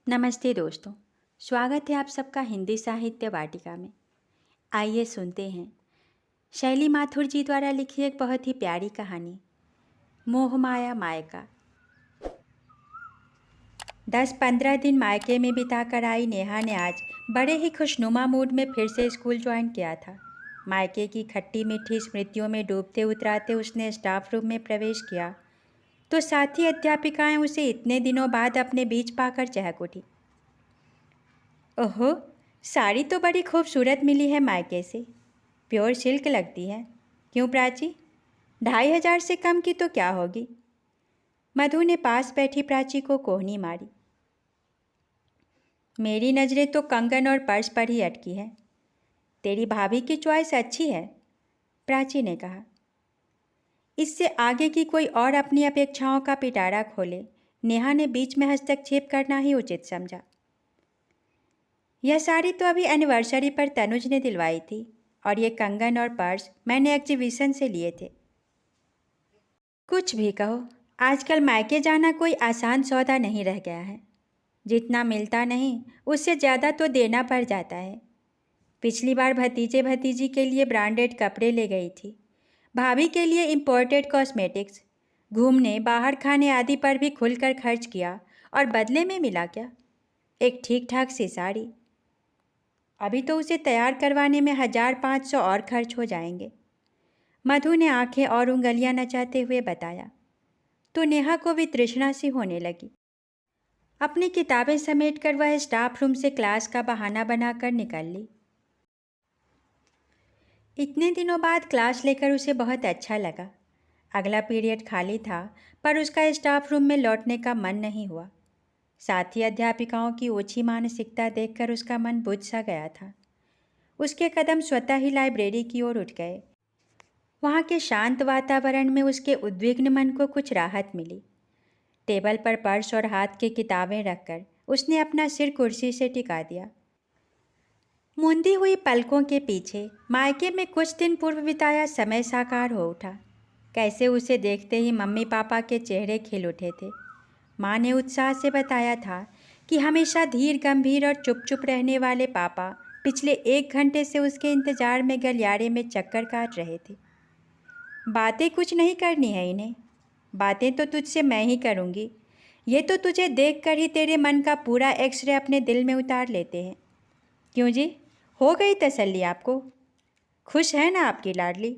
नमस्ते दोस्तों। स्वागत है आप सबका हिंदी साहित्य वाटिका में। आइए सुनते हैं शैली माथुर जी द्वारा लिखी एक बहुत ही प्यारी कहानी, मोहमाया मायका। 10-15 दिन मायके में बिताकर आई नेहा ने आज बड़े ही खुशनुमा मूड में फिर से स्कूल ज्वाइन किया था। मायके की खट्टी मीठी स्मृतियों में डूबते उतराते उसने स्टाफ रूम में प्रवेश किया तो साथी अध्यापिकाएं उसे इतने दिनों बाद अपने बीच पाकर चहक उठी। ओहो, साड़ी तो बड़ी खूबसूरत मिली है मायके से, प्योर सिल्क लगती है। क्यों प्राची, 2,500 से कम की तो क्या होगी? मधु ने पास बैठी प्राची को कोहनी मारी। मेरी नज़रें तो कंगन और पर्स पर ही अटकी है। तेरी भाभी की चॉइस अच्छी है, प्राची ने कहा। इससे आगे की कोई और अपनी अपेक्षाओं का पिटारा खोले, नेहा ने बीच में हस्तक्षेप करना ही उचित समझा। यह साड़ी तो अभी एनिवर्सरी पर तनुज ने दिलवाई थी और ये कंगन और पर्स मैंने एग्जीबिशन से लिए थे। कुछ भी कहो, आजकल मायके जाना कोई आसान सौदा नहीं रह गया है। जितना मिलता नहीं उससे ज़्यादा तो देना पड़ जाता है। पिछली बार भतीजे भतीजी के लिए ब्रांडेड कपड़े ले गई थी, भाभी के लिए इम्पोर्टेड कॉस्मेटिक्स, घूमने बाहर खाने आदि पर भी खुलकर खर्च किया और बदले में मिला क्या? एक ठीक ठाक सी साड़ी। अभी तो उसे तैयार करवाने में 1,500 और खर्च हो जाएंगे, मधु ने आंखें और उंगलियां नचाते हुए बताया। तो नेहा को भी तृष्णा सी होने लगी। अपनी किताबें समेटकर वह स्टाफ रूम से क्लास का बहाना बनाकर निकल ली। इतने दिनों बाद क्लास लेकर उसे बहुत अच्छा लगा। अगला पीरियड खाली था पर उसका स्टाफ रूम में लौटने का मन नहीं हुआ। साथी अध्यापिकाओं की ओछी मानसिकता देखकर उसका मन बुझ सा गया था। उसके कदम स्वतः ही लाइब्रेरी की ओर उठ गए। वहाँ के शांत वातावरण में उसके उद्विग्न मन को कुछ राहत मिली। टेबल पर पर्स और हाथ की किताबें रखकर उसने अपना सिर कुर्सी से टिका दिया। मूंदी हुई पलकों के पीछे मायके में कुछ दिन पूर्व बिताया समय साकार हो उठा। कैसे उसे देखते ही मम्मी पापा के चेहरे खिल उठे थे। माँ ने उत्साह से बताया था कि हमेशा धीर गंभीर और चुप चुप रहने वाले पापा पिछले 1 घंटे से उसके इंतज़ार में गलियारे में चक्कर काट रहे थे। बातें कुछ नहीं करनी है इन्हें, बातें तो तुझसे मैं ही करूँगी। ये तो तुझे देखकर ही तेरे मन का पूरा एक्सरे अपने दिल में उतार लेते हैं। क्यों जी, हो गई तसल्ली आपको? खुश है ना आपकी लाडली?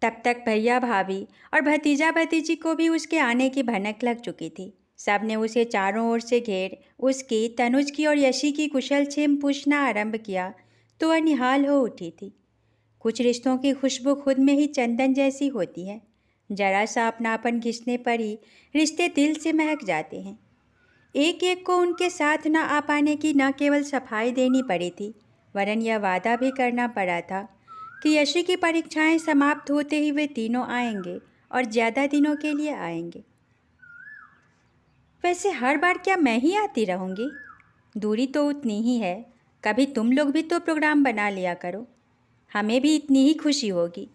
तब तक भैया भाभी और भतीजा भतीजी को भी उसके आने की भनक लग चुकी थी। सब ने उसे चारों ओर से घेर उसकी, तनुज की और यशी की कुशल छेम पूछना आरंभ किया तो वह निहाल हो उठी थी। कुछ रिश्तों की खुशबू खुद में ही चंदन जैसी होती है। जरा सा अपनापन घिसने पर ही रिश्ते दिल से महक जाते हैं। एक एक को उनके साथ न आ पाने की न केवल सफाई देनी पड़ी थी, वरन यह वादा भी करना पड़ा था कि यशी की परीक्षाएं समाप्त होते ही वे तीनों आएंगे और ज़्यादा दिनों के लिए आएंगे। वैसे हर बार क्या मैं ही आती रहूँगी? दूरी तो उतनी ही है, कभी तुम लोग भी तो प्रोग्राम बना लिया करो, हमें भी इतनी ही खुशी होगी।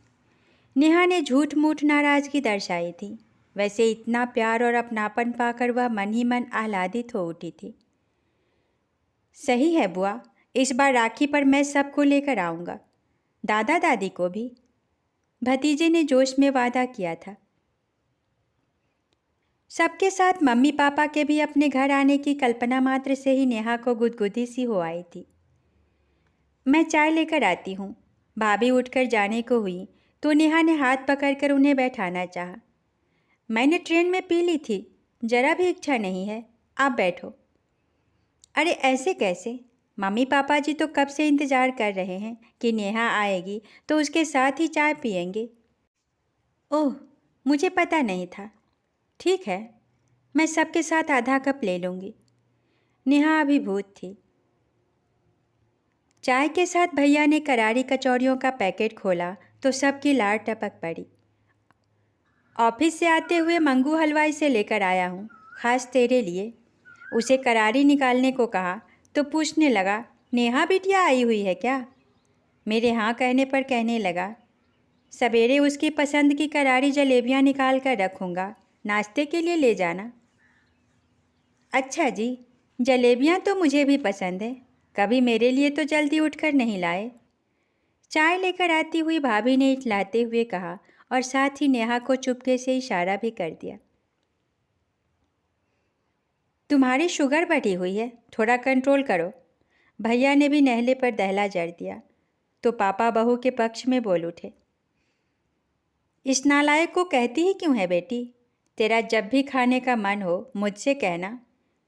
नेहा ने झूठ मूठ नाराज़गी दर्शाई थी। वैसे इतना प्यार और अपनापन पाकर वह मन ही मन आह्लादित हो उठी थी। सही है बुआ, इस बार राखी पर मैं सबको लेकर आऊँगा, दादा दादी को भी, भतीजे ने जोश में वादा किया था। सबके साथ मम्मी पापा के भी अपने घर आने की कल्पना मात्र से ही नेहा को गुदगुदी सी हो आई थी। मैं चाय लेकर आती हूँ, भाभी उठकर जाने को हुई तो नेहा ने हाथ पकड़कर उन्हें बैठाना चाहा। मैंने ट्रेन में पी ली थी, जरा भी इच्छा नहीं है, आप बैठो। अरे ऐसे कैसे, मम्मी पापा जी तो कब से इंतज़ार कर रहे हैं कि नेहा आएगी तो उसके साथ ही चाय पियेंगे। ओह, मुझे पता नहीं था। ठीक है, मैं सबके साथ आधा कप ले लूँगी। नेहा अभिभूत थी। चाय के साथ भैया ने करारी कचौरियों का पैकेट खोला तो सबकी लार टपक पड़ी। ऑफिस से आते हुए मंगू हलवाई से लेकर आया हूँ, खास तेरे लिए। उसे करारी निकालने को कहा तो पूछने लगा, नेहा बिटिया आई हुई है क्या? मेरे हाँ कहने पर कहने लगा, सवेरे उसकी पसंद की करारी जलेबियाँ निकाल कर रखूँगा, नाश्ते के लिए ले जाना। अच्छा जी, जलेबियाँ तो मुझे भी पसंद है, कभी मेरे लिए तो जल्दी उठकर नहीं लाए। चाय लेकर आती हुई भाभी ने इठलाते हुए कहा और साथ ही नेहा को चुपके से इशारा भी कर दिया। तुम्हारी शुगर बढ़ी हुई है, थोड़ा कंट्रोल करो। भैया ने भी नहले पर दहला जड़ दिया तो पापा बहू के पक्ष में बोल उठे। इस नालायक को कहती ही क्यों है बेटी? तेरा जब भी खाने का मन हो मुझसे कहना,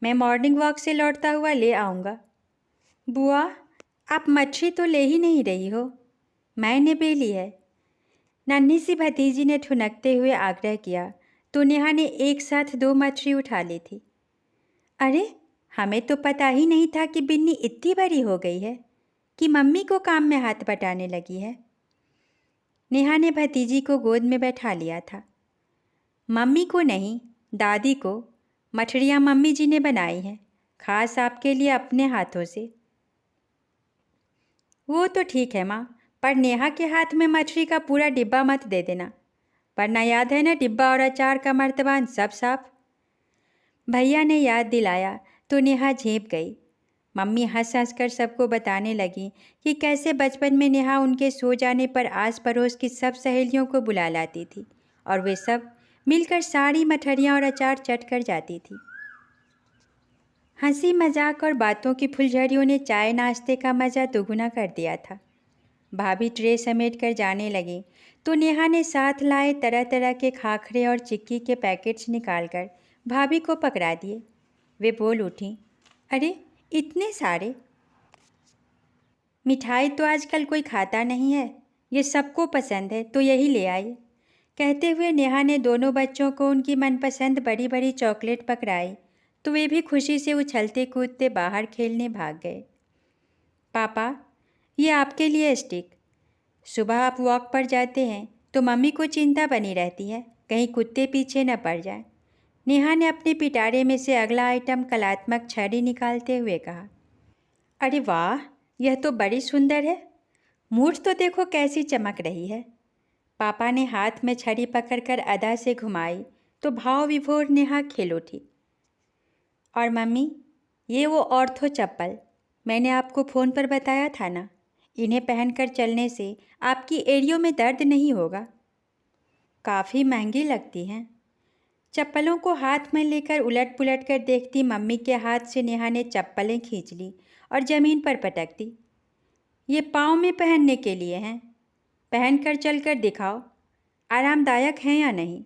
मैं मॉर्निंग वॉक से लौटता हुआ ले आऊँगा। बुआ, आप मछली तो ले ही नहीं रही हो, मैंने बेली है। नन्ही सी भतीजी ने ठुनकते हुए आग्रह किया तो नेहा ने एक साथ 2 मछली उठा ली थी। अरे, हमें तो पता ही नहीं था कि बिन्नी इतनी बड़ी हो गई है कि मम्मी को काम में हाथ बटाने लगी है। नेहा ने भतीजी को गोद में बैठा लिया था। मम्मी को नहीं, दादी को। मछलियाँ मम्मी जी ने बनाई हैं, खास आपके लिए अपने हाथों से। वो तो ठीक है माँ, पर नेहा के हाथ में मछली का पूरा डिब्बा मत दे देना, वरना याद है ना डिब्बा और अचार का मर्तबान सब साफ। भैया ने याद दिलाया तो नेहा झेप गई। मम्मी हंस हंस कर सबको बताने लगी कि कैसे बचपन में नेहा उनके सो जाने पर आस पड़ोस की सब सहेलियों को बुला लाती थी और वे सब मिलकर सारी मठरियाँ और अचार चट कर जाती थी। हंसी मजाक और बातों की फुलझड़ियों ने चाय नाश्ते का मज़ा दोगुना कर दिया था। भाभी ट्रे समेट कर जाने लगी तो नेहा ने साथ लाए तरह तरह के खाखरे और चिक्की के पैकेट्स निकालकर भाभी को पकड़ा दिए। वे बोल उठी, अरे इतने सारे! मिठाई तो आजकल कोई खाता नहीं है, ये सबको पसंद है तो यही ले आई। कहते हुए नेहा ने दोनों बच्चों को उनकी मनपसंद बड़ी बड़ी चॉकलेट पकड़ाई तो वे भी खुशी से उछलते कूदते बाहर खेलने भाग गए। पापा, ये आपके लिए स्टिक। सुबह आप वॉक पर जाते हैं तो मम्मी को चिंता बनी रहती है कहीं कुत्ते पीछे न पड़ जाए। नेहा ने अपने पिटारे में से अगला आइटम कलात्मक छड़ी निकालते हुए कहा। अरे वाह, यह तो बड़ी सुंदर है, मूठ तो देखो कैसी चमक रही है। पापा ने हाथ में छड़ी पकड़कर अदा से घुमाई तो भाव विभोर नेहा खेल उठी। और मम्मी, ये वो ऑर्थो चप्पल मैंने आपको फ़ोन पर बताया था ना, इन्हें पहनकर चलने से आपकी एड़ियों में दर्द नहीं होगा। काफ़ी महंगी लगती हैं। चप्पलों को हाथ में लेकर उलट पुलट कर देखती मम्मी के हाथ से नेहा ने चप्पलें खींच ली और ज़मीन पर पटक दी। ये पाँव में पहनने के लिए हैं, पहनकर चलकर दिखाओ, आरामदायक हैं या नहीं।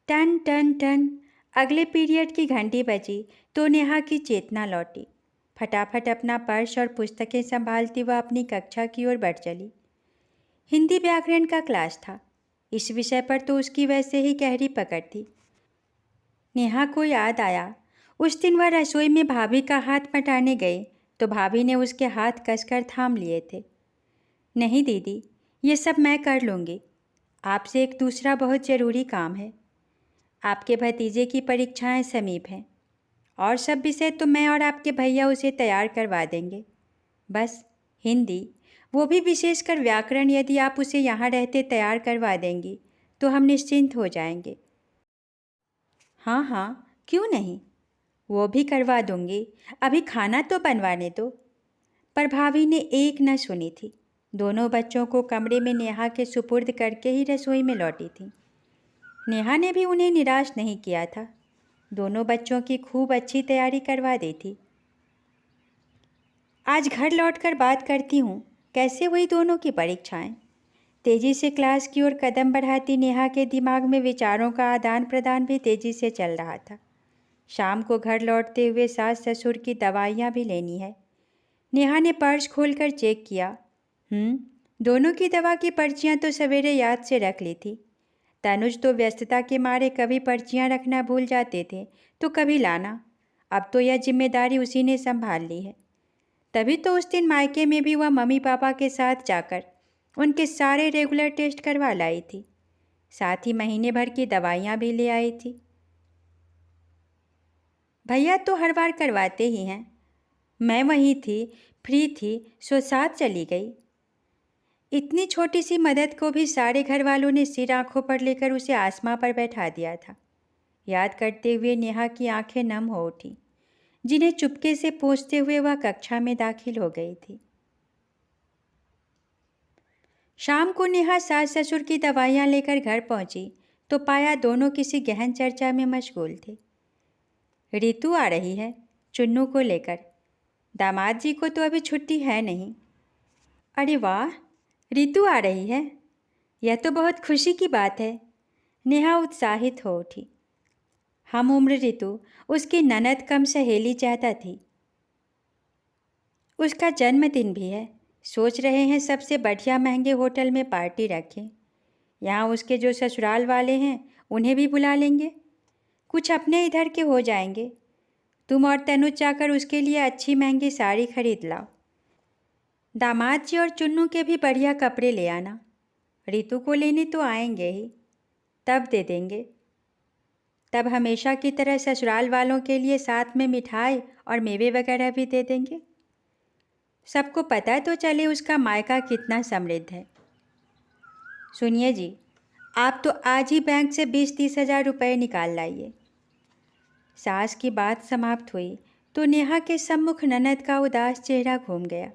टन टन टन अगले पीरियड की घंटी बजी तो नेहा की चेतना लौटी। फटाफट अपना पर्स और पुस्तकें संभालती वह अपनी कक्षा की ओर बढ़ चली। हिंदी व्याकरण का क्लास था, इस विषय पर तो उसकी वैसे ही गहरी पकड़ थी। नेहा को याद आया, उस दिन वह रसोई में भाभी का हाथ बटाने गई तो भाभी ने उसके हाथ कसकर थाम लिए थे। नहीं दीदी, ये सब मैं कर लूँगी, आपसे एक दूसरा बहुत ज़रूरी काम है। आपके भतीजे की परीक्षाएं समीप हैं और सब विषय तो मैं और आपके भैया उसे तैयार करवा देंगे। बस हिंदी, वो भी विशेषकर व्याकरण, यदि आप उसे यहाँ रहते तैयार करवा देंगी तो हम निश्चिंत हो जाएंगे। हाँ हाँ, क्यों नहीं, वो भी करवा दूंगी, अभी खाना तो बनवाने दो। पर भाभी ने एक न सुनी थी। दोनों बच्चों को कमरे में नेहा के सुपुर्द करके ही रसोई में लौटी थी। नेहा ने भी उन्हें निराश नहीं किया था, दोनों बच्चों की खूब अच्छी तैयारी करवा दी थी। आज घर लौटकर बात करती हूँ कैसे हुई दोनों की परीक्षाएं। तेजी से क्लास की ओर कदम बढ़ाती नेहा के दिमाग में विचारों का आदान प्रदान भी तेजी से चल रहा था। शाम को घर लौटते हुए सास ससुर की दवाइयाँ भी लेनी है। नेहा ने पर्स खोलकर चेक किया। दोनों की दवा की पर्चियाँ तो सवेरे याद से रख ली थी। तनुज तो व्यस्तता के मारे कभी पर्चियाँ रखना भूल जाते थे तो कभी लाना, अब तो यह जिम्मेदारी उसी ने संभाल ली है। तभी तो उस दिन मायके में भी वह मम्मी पापा के साथ जाकर उनके सारे रेगुलर टेस्ट करवा लाई थी, साथ ही महीने भर की दवाइयाँ भी ले आई थी। भैया तो हर बार करवाते ही हैं, मैं वहीं थी, फ्री थी, सो साथ चली गई। इतनी छोटी सी मदद को भी सारे घर वालों ने सिर आंखों पर लेकर उसे आसमां पर बैठा दिया था। याद करते हुए नेहा की आंखें नम हो उठी, जिन्हें चुपके से पोंछते हुए वह कक्षा में दाखिल हो गई थी। शाम को नेहा सास ससुर की दवाइयाँ लेकर घर पहुंची तो पाया दोनों किसी गहन चर्चा में मशगूल थे। रितु आ रही है चुन्नू को लेकर, दामाद जी को तो अभी छुट्टी है नहीं। अरे वाह, रितु आ रही है, यह तो बहुत खुशी की बात है। नेहा उत्साहित हो उठी। हम उम्र रितु उसकी ननद कम सहेली चाहता थी। उसका जन्मदिन भी है, सोच रहे हैं सबसे बढ़िया महंगे होटल में पार्टी रखें। यहाँ उसके जो ससुराल वाले हैं उन्हें भी बुला लेंगे, कुछ अपने इधर के हो जाएंगे। तुम और तनुज जाकर उसके लिए अच्छी महंगी साड़ी खरीद लाओ। दामाद जी और चुन्नू के भी बढ़िया कपड़े ले आना। रितु को लेने तो आएंगे ही, तब दे देंगे। तब हमेशा की तरह ससुराल वालों के लिए साथ में मिठाई और मेवे वगैरह भी दे देंगे। सबको पता तो चले उसका मायका कितना समृद्ध है। सुनिए जी, आप तो आज ही बैंक से 20-30 हज़ार रुपये निकाल लाइए। सास की बात समाप्त हुई तो नेहा के सम्मुख ननद का उदास चेहरा घूम गया।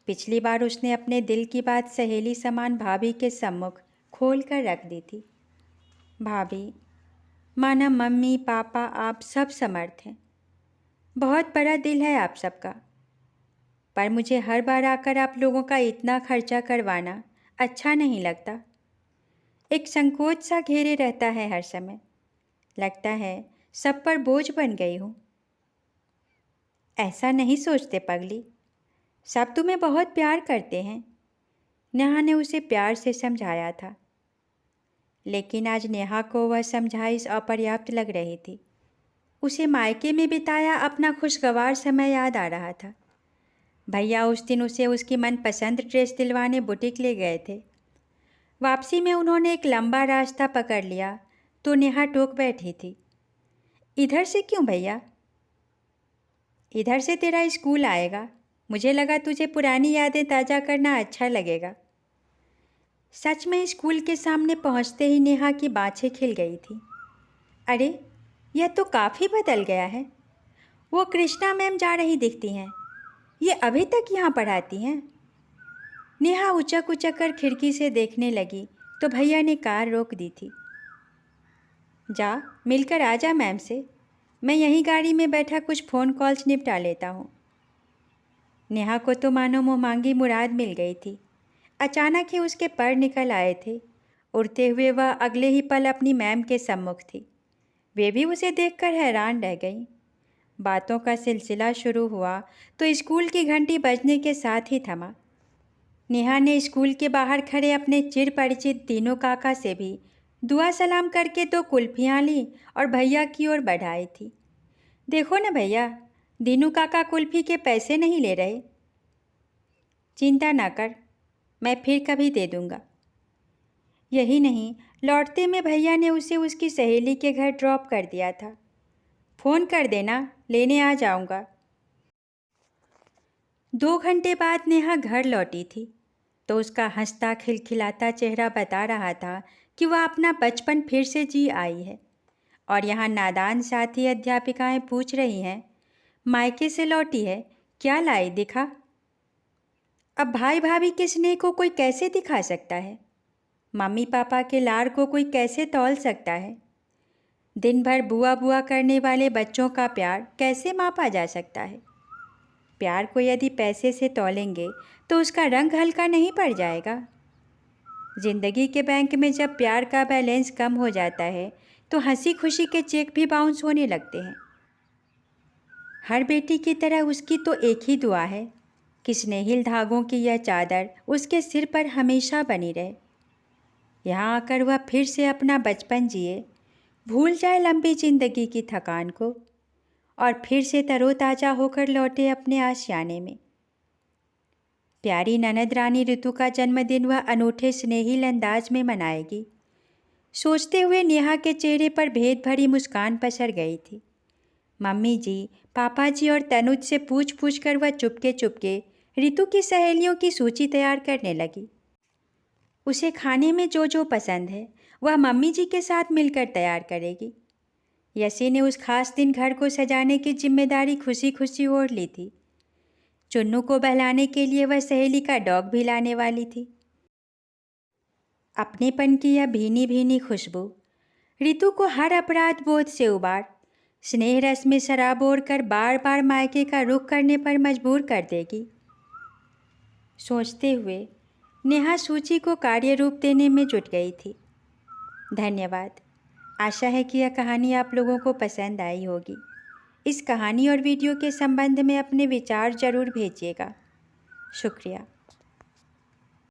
पिछली बार उसने अपने दिल की बात सहेली समान भाभी के सम्मुख खोल कर रख दी थी। भाभी, माना मम्मी पापा आप सब समर्थ हैं, बहुत बड़ा दिल है आप सबका, पर मुझे हर बार आकर आप लोगों का इतना खर्चा करवाना अच्छा नहीं लगता। एक संकोच सा घेरे रहता है हर समय, लगता है सब पर बोझ बन गई हूँ। ऐसा नहीं सोचते पगली, सब तुम्हें बहुत प्यार करते हैं। नेहा ने उसे प्यार से समझाया था, लेकिन आज नेहा को वह समझाइश अपर्याप्त लग रही थी। उसे मायके में बिताया अपना खुशगवार समय याद आ रहा था। भैया उस दिन उसे उसकी मनपसंद ड्रेस दिलवाने बुटीक ले गए थे। वापसी में उन्होंने एक लंबा रास्ता पकड़ लिया तो नेहा टोक बैठी थी, इधर से क्यों भैया? इधर से तेरा स्कूल आएगा, मुझे लगा तुझे पुरानी यादें ताज़ा करना अच्छा लगेगा। सच में स्कूल के सामने पहुंचते ही नेहा की बाछें खिल गई थी। अरे, यह तो काफ़ी बदल गया है। वो कृष्णा मैम जा रही दिखती हैं, ये अभी तक यहाँ पढ़ाती हैं। नेहा उचक उचक कर खिड़की से देखने लगी तो भैया ने कार रोक दी थी। जा मिलकर आ जा मैम से, मैं यहीं गाड़ी में बैठा कुछ फ़ोन कॉल्स निपटा लेता हूँ। नेहा को तो मानो मुँह मांगी मुराद मिल गई थी। अचानक ही उसके पर निकल आए थे। उड़ते हुए वह अगले ही पल अपनी मैम के सम्मुख थी। वे भी उसे देखकर हैरान रह गईं। बातों का सिलसिला शुरू हुआ तो स्कूल की घंटी बजने के साथ ही थमा। नेहा ने स्कूल के बाहर खड़े अपने चिर परिचित दीनू काका से भी दुआ सलाम करके 2 कुल्फियाँ लीं और भैया की ओर बढ़ाई थी। देखो ना भैया, दीनू काका कुल्फी के पैसे नहीं ले रहे। चिंता ना कर, मैं फिर कभी दे दूँगा। यही नहीं, लौटते में भैया ने उसे उसकी सहेली के घर ड्रॉप कर दिया था। फ़ोन कर देना, लेने आ जाऊँगा। 2 घंटे बाद नेहा घर लौटी थी तो उसका हंसता खिलखिलाता चेहरा बता रहा था कि वह अपना बचपन फिर से जी आई है। और यहाँ नादान साथी अध्यापिकाएं पूछ रही हैं, मायके से लौटी है, क्या लाई दिखा? अब भाई भाभी के स्नेह को कोई कैसे दिखा सकता है? मम्मी पापा के लाड़ को कोई कैसे तौल सकता है? दिन भर बुआ बुआ करने वाले बच्चों का प्यार कैसे मापा जा सकता है? प्यार को यदि पैसे से तौलेंगे तो उसका रंग हल्का नहीं पड़ जाएगा। जिंदगी के बैंक में जब प्यार का बैलेंस कम हो जाता है तो हंसी खुशी के चेक भी बाउंस होने लगते हैं। हर बेटी की तरह उसकी तो एक ही दुआ है कि स्नेहिल धागों की यह चादर उसके सिर पर हमेशा बनी रहे। यहाँ आकर वह फिर से अपना बचपन जिए, भूल जाए लंबी जिंदगी की थकान को और फिर से तरोताज़ा होकर लौटे अपने आशियाने में। प्यारी ननद रानी ऋतु का जन्मदिन वह अनूठे स्नेहिल अंदाज में मनाएगी। सोचते हुए नेहा के चेहरे पर भेद भरी मुस्कान पसर गई थी। मम्मी जी, पापा जी और तनुज से पूछ पूछ कर वह चुपके चुपके ऋतु की सहेलियों की सूची तैयार करने लगी। उसे खाने में जो जो पसंद है वह मम्मी जी के साथ मिलकर तैयार करेगी। यसी ने उस खास दिन घर को सजाने की जिम्मेदारी खुशी खुशी ओढ़ ली थी। चुन्नू को बहलाने के लिए वह सहेली का डॉग भी लाने वाली थी। अपनेपन की यह भीनी भीनी खुशबू रितु को हर अपराध बोध से उबार स्नेह रस में शराब ओढ़कर बार बार मायके का रुख करने पर मजबूर कर देगी। सोचते हुए नेहा सूची को कार्य रूप देने में जुट गई थी। धन्यवाद। आशा है कि यह कहानी आप लोगों को पसंद आई होगी। इस कहानी और वीडियो के संबंध में अपने विचार ज़रूर भेजिएगा। शुक्रिया।